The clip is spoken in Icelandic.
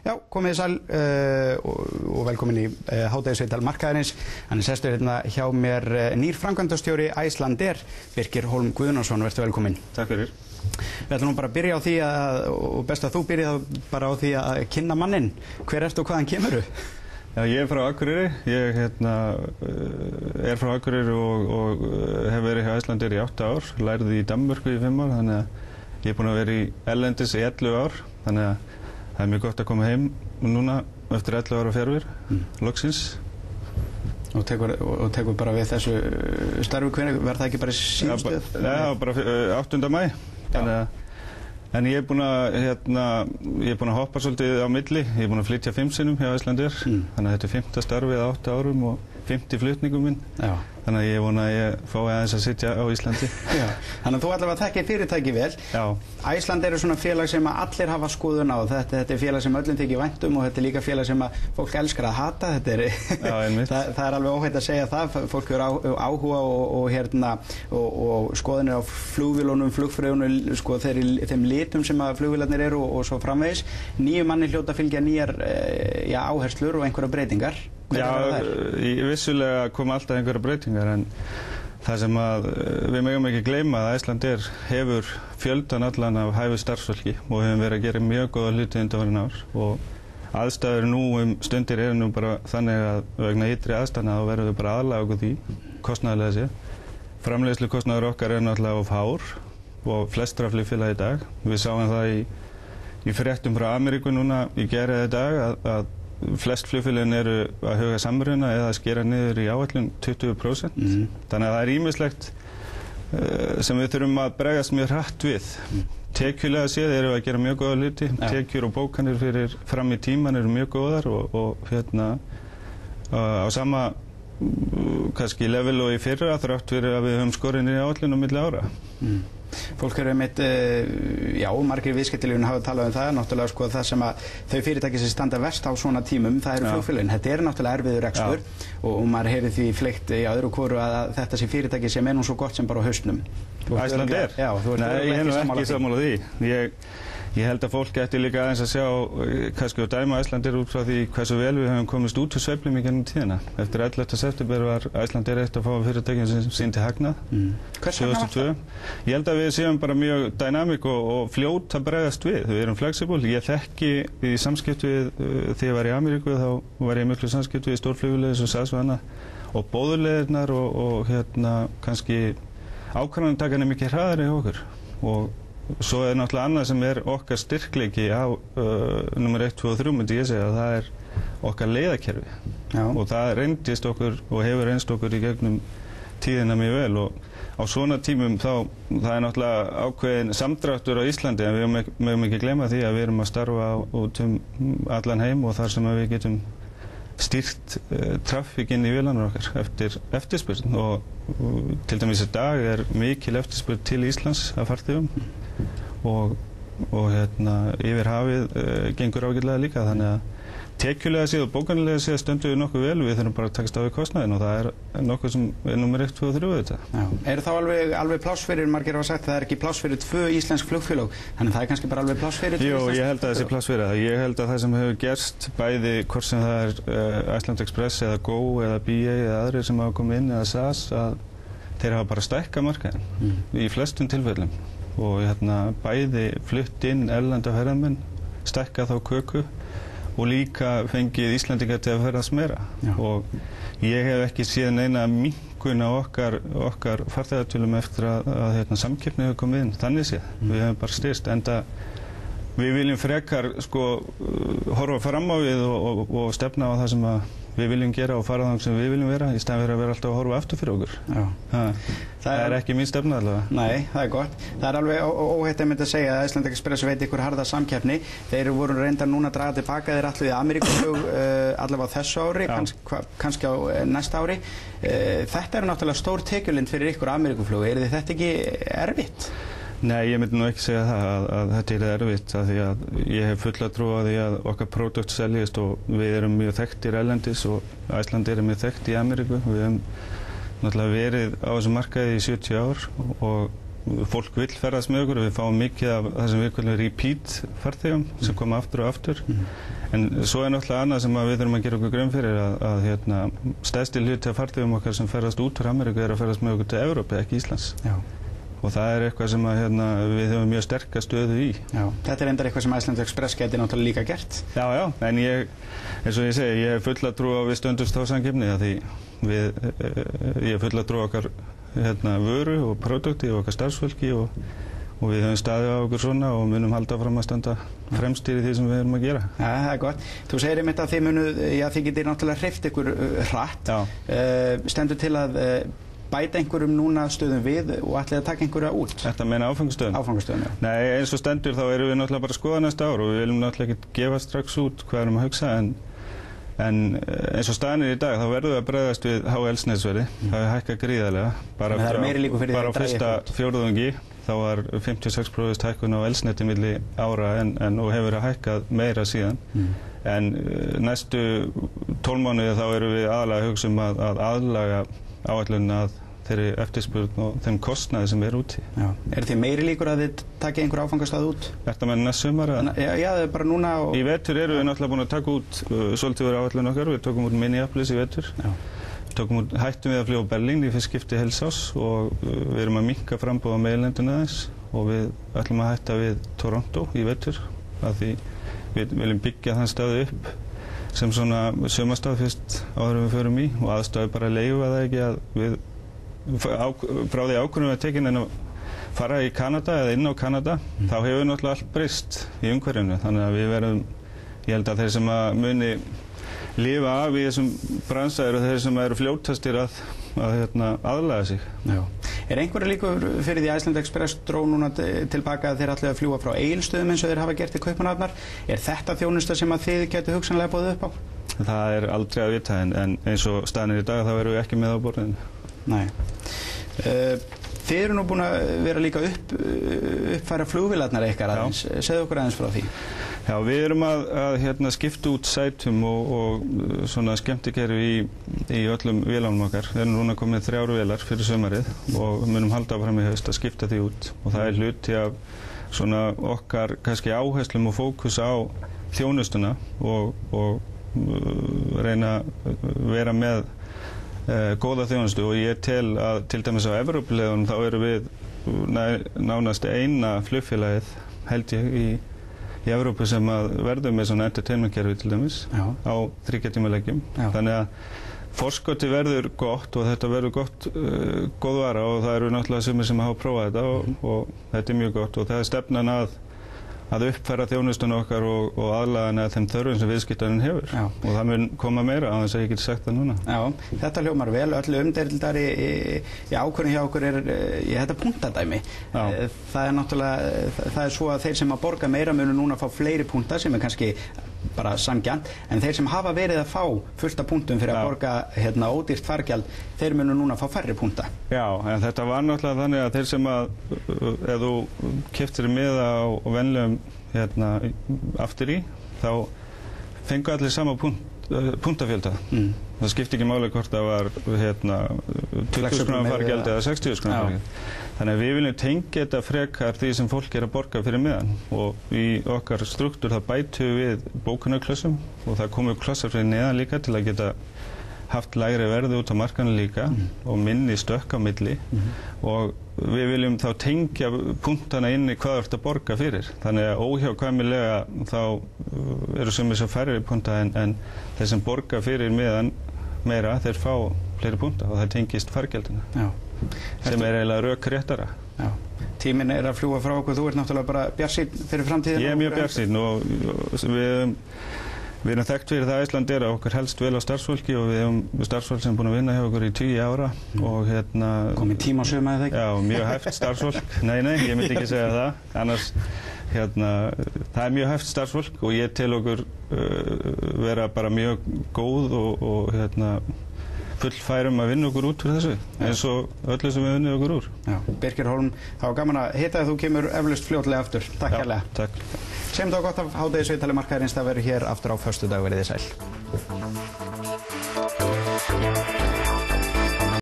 Já, komið sæl og velkomin í hádegisviðtal markaðarins. Hann sestur hérna hjá mér nýr framkvæmdastjóri Icelandair, Birkir Hólm Guðnason, vertu velkomin. Takk fyrir. Við ætlum nú bara að byrja á því og best að þú byrja bara á því að kynna manninn. Hver ertu og hvaðan kemurðu? Já, ég frá Akureyri. Ég frá Akureyri og hef verið hjá Icelandair í 8 ár. Lærði í Danmörku í 5 ár, þannig að ég búinn að vera í erlendis í 11 ár. Þannig að það mjög gott að koma heim núna eftir 11 ára fjarveru, loksins. Og tekur bara við þessu starfi, hvernig verður það ekki bara síðustuð? Já, bara 8. maí. En ég er búinn að hoppa svolítið á milli. Ég er búinn að flytja 5 sinnum hjá Icelandair. Þannig að þetta er 5. starfið á 8 árum og 50 flutningum minn. Já. Þannig að ég vona að ég fái aðeins að sitja á Íslandi. Já. Þannig að þú allavega þekkir fyrirtæki vel. Já. Icelandair er svona félag sem allir hafa skoðun á. Þetta er félag sem öllum þykir vænt um og þetta er líka félag sem fólk elskar að hata. Já, einmitt. Það er alveg óhætt að segja það. Fólk hefur áhuga og skoðunir á flugvélunum, flugfreyjunum, sko þeim litum sem að flugvélarnir eru og svo framvegis. 9 manni hljóta fylgja nýjar áherslur og einhverjar breytingar. Já, vissulega koma alltaf einhverjar breytingar, en það sem við megum ekki gleyma að Icelandair hefur fjöldan allan af hæfu starfsfólki og hefur verið að gera mjög góða hluti undanfarin ár, og aðstæður nú stundir eru nú bara þannig að vegna ytri aðstæðna þá verðum við bara aðlaga okkur því, kostnaðarlega séð. Framleiðslukostnaður okkar er náttúrulega of hár og flestra flugfélaga í dag. Við sáum það í fréttum frá Ameríku núna í gær eða í dag að flest flugfélögin eru að huga samruna eða að skera niður í áætlun 20%. Þannig að það er ýmislegt sem við þurfum að bregðast mjög hratt við. Tekjulega séð erum við að gera mjög góða hluti. Tekjur og bókanir fyrir fram í tíman eru mjög góðar og á sama kannski level og í fyrra þrátt fyrir að við höfum skorið niður í áætlun á milli ára. Fólk eru margir viðskiptalegin hafa talað um það, náttúrulega sko það sem að þau fyrirtæki sem standa verst á svona tímum, það eru flugfélögin. Þetta er náttúrulega erfiður rekstur og maður hefur því fleygt í öðru hvoru að þetta sé fyrirtæki sem er nú svo gott sem bara á hausnum. Icelandair? Já, nei, ég er nú ekki sammála því. Ég held að fólk ætti líka aðeins að sjá kannski og dæma Icelandair út frá því hversu vel við höfum komist út úr sveiflum í gennum tíðina. Eftir 11. september var Icelandair eitt af fáum fyrirtækjum sem sýndi hagnað. 2002. Ég held að við séum bara mjög dynamík og fljót að bregðast við. Við erum flexible. Ég þekki í samskipti við þegar ég var í Ameríku, þá var ég miklu samskipti við stórflugvélar eins og SAS og annað, og bóðuleiðirnar og kannski ákvarðanatakan er mikið hraðari hjá okkur. Og svo er náttúrulega annað sem er okkar styrkleiki á nummer 1, 2 og 3 myndi ég segja, að það er okkar leiðakerfi. Já. Og það reyndist okkur og hefur reynst okkur í gegnum tíðina mjög vel, og á svona tímum það er náttúrulega ákveðin samdráttur á Íslandi, en við megum ekki gleyma því að við erum að starfa út allan heim og þar sem við getum stýrt trafík inn í vélarnar okkar eftir eftirspurn, og til dæmis í dag er mikil eftirspurn til Íslands af farþegum og yfir hafið gengur ágætlega líka, þannig að tekjulega séð og bókanlega séð stöndum við nokkuð vel. Við þurfum bara að takast á við kostnaðinn og það er nokkuð sem er nummer 1, 2 og 3 auðvitað. Já. Er þá alveg pláss fyrir, margir hafa sagt, það er ekki pláss fyrir 2 íslensk flugfélög, þannig að það er kannski bara alveg pláss fyrir 2 íslensk flugfélög? Jú, ég held að það sé pláss fyrir það. Ég held að það sem hefur gerst, bæði hvort sem það er Iceland Express eða Go eða BA eða aðrir sem hafa komið inn eða SAS, að þeir hafa bara stækkað markaðinn í flestum tilfellum og bæði flutt inn erlenda ferðamenn, stækkað þá köku og líka fengið Íslendingar til að ferðast meira. Já. Og ég hef ekki séð neina minnkun á okkar farþegatölum eftir að samkeppni hefur komið inn, þannig séð. Við hefum bara styrst, enda við viljum frekar horfa fram á við og stefna á það sem við viljum gera og fara þangað sem við viljum vera, í staðinn fyrir að vera alltaf að horfa aftur fyrir okkur. Það er ekki mín stefna allavega. Nei, það er gott. Það er alveg óhætt að segja að Iceland Express veit ykkur harða samkeppni. Þeir voru reyndar núna að draga tilbaka, þeir ætluðu í Ameríkuflug allavega á þessu ári, kannski á næsta ári. Þetta er náttúrulega stór tekjulind fyrir ykkur Ameríkuflug. Er þetta ekki erfitt? Nei, ég myndi nú ekki segja það að þetta er erfitt, af því að ég hef fulla trú á því að okkar pródúkt seljist og við erum mjög þekktir erlendis og Icelandair er mjög þekkt í Ameríku. Við höfum náttúrulega verið á þessum markaði í 70 ár og fólk vill ferðast með okkur og við fáum mikið af það sem við kallum repeat farþegum sem koma aftur og aftur. En svo náttúrulega annað sem við þurfum að gera okkur grein fyrir að stærsti hluti af farþegum okkar sem ferðast út úr Ameríku að ferðast með okkur til Evrópu, ekki Íslands. Já. Og það eitthvað sem við höfum mjög sterka stöðu í. Já, þetta reyndar eitthvað sem Iceland Express geti náttúrulega líka gert. Já, en eins og ég segi, ég hef fulla trú á við stöndumst á samkeppni því ég hef fulla trú á okkar vöru og produkti og okkar starfsfólki og við höfum staðið á okkur svona og munum halda fram að standa fremstir í því sem við erum að gera. Ja, það gott. Þú segir einmitt að þið getið náttúrulega hreyft ykkur hratt. Stendur til að bæta einhverjum núna stöðum við og ætlið að taka einhverja út? Þetta meina áfangastöðum? Áfangastöðum, já. Nei, eins og stendur þá erum við náttúrulega bara að skoða næsta ár og við viljum náttúrulega ekki gefa strax út hvað erum að hugsa en eins og staðan í dag þá verðum við að bregðast við háeldsneytisverði. Það hefur hækkað gríðarlega. Bara á fyrsta fjórðungi þá var 56% hækkun á eldsneyti milli ára og hefur hækkað meira síðan. En næstu 12 mánuði þá erum við aðalega að hugsa að aðlaga áætlunina að þeirri eftirspurn og þeim kostnaði sem úti. Já. Þið meiri líkur að þið takja einhver áfangastað út? Þetta með næst sumar? Já, það bara núna og... Í vetur erum við náttúrulega búin að taka út svolítið úr áætlun okkar. Við tókum út Minneapolis í vetur. Hættum við að fljúga á Berlín í fyrst skipti heils árs og við erum að minnka frambúð á meginlandinu aðeins og við ætlum að hætta við Toronto í vetur af því við viljum byggja þann staði upp sem svona sumarstað fyrst áður en við förum í og aðstæður bara leyfa það ekki að við frá því ákvörðun við tekin en að fara í Kanada eða inn á Kanada þá hefur náttúrulega allt breyst í umhverfinu þannig að við verðum, ég held að þeir sem að muni lifa af í þessum bransa eru þeir sem eru fljótastir að aðlaga sig. Já. Einhverju líkur fyrir því Iceland Express dró núna tilbaka að þeir ætli að fljúga frá Egilsstöðum eins og þeir hafa gert í Kaupmannahafnar? Þetta þjónusta sem að þið gætu hugsanlega boðið upp á? Það aldrei að vita en eins og staðan í dag þá erum við ekki með á borðinu. Nei. Þið eru nú búin að vera líka uppfæra flugvélarnar ykkar aðeins. Segðu okkur aðeins frá því. Já, við erum að skipta út sætum og svona skemmtikerfi í öllum vélunum okkar. Við erum núna komið 3 vélar fyrir sumarið og munum halda fram í haust að skipta því út. Og það hluti af svona okkar kannski áherslum og fókus á þjónustuna og reyna að vera með góða þjónustu og ég tel að til dæmis á Evrópuleiðunum þá erum við nánast eina flugfélagið held ég í Evrópu sem að verður með svona entertainmentkerfi til dæmis á 3 tíma leikjum. Þannig að forskoti verður gott og þetta verður góð vara og það eru náttúrulega sumir sem hafa prófað þetta og þetta mjög gott og það stefnan að uppfæra þjónustuna okkar og aðlaga þeim þörfum sem viðskiptarinn hefur. Já. Og það mun koma meira á þess að ég geti sagt það núna. Já, þetta hljómar vel. Öllu umdeildari í ákvörðun hjá okkur þetta punktadæmi. Það náttúrulega, það svo að þeir sem að borga meira munu núna fá fleiri punta sem kannski bara sanngjarnt, en þeir sem hafa verið að fá fullt af punktum fyrir að borga ódýrt fargjald, þeir munu núna fá færri punta. Já, en þetta var náttúrulega þannig að þeir sem ef þú keyptir miða á venlegum aftur í, þá fengu allir sama puntafjölda. Það skipti ekki máli hvort það var 20 krónar fargjald eða 60 krónar fargjald. Þannig að við viljum tengja þetta frekar því sem fólk að borga fyrir miðan og í okkar struktúr það bætum við bókunarklössum og það komu klossar fyrir neðan líka til að geta haft lægri verði út á markanum líka og minni stökk á milli og við viljum þá tengja punktana inn í hvað þú ert að borga fyrir. Þannig að óhjákvæmilega þá eru sumir sem færri punta en þeir sem borga fyrir miðan meira þeir fá fleiri punta og það tengist fargjaldina. Já. Sem eiginlega rökréttara. Já. Tíminn að fljúga frá okkur, þú ert náttúrulega bara bjartsýnn fyrir framtíðina. Ég mjög bjartsýnn og við erum þekkt fyrir það að Ísland okkur helst vel á starfsfólki og við hefum starfsfólk sem búin að vinna hjá okkur í 10 ára og komið tíma á suma eða ekki? Já, mjög hæft starfsfólk. Nei, ég myndi ekki segja það. Annars það mjög hæft starfsfólk og ég tel okkur vera bara mjög góð og fullfærum að vinna okkur út fyrir þessu, eins og öllu sem við vinnum okkur úr. Já, Birkir Hólm, það var gaman að hitta að þú kemur eflaust fljótlega aftur. Takk hérlega. Takk. Segjum þá gott af hádegisviðtali markaðarins, það verður hér aftur á föstudag, verið þið sæl.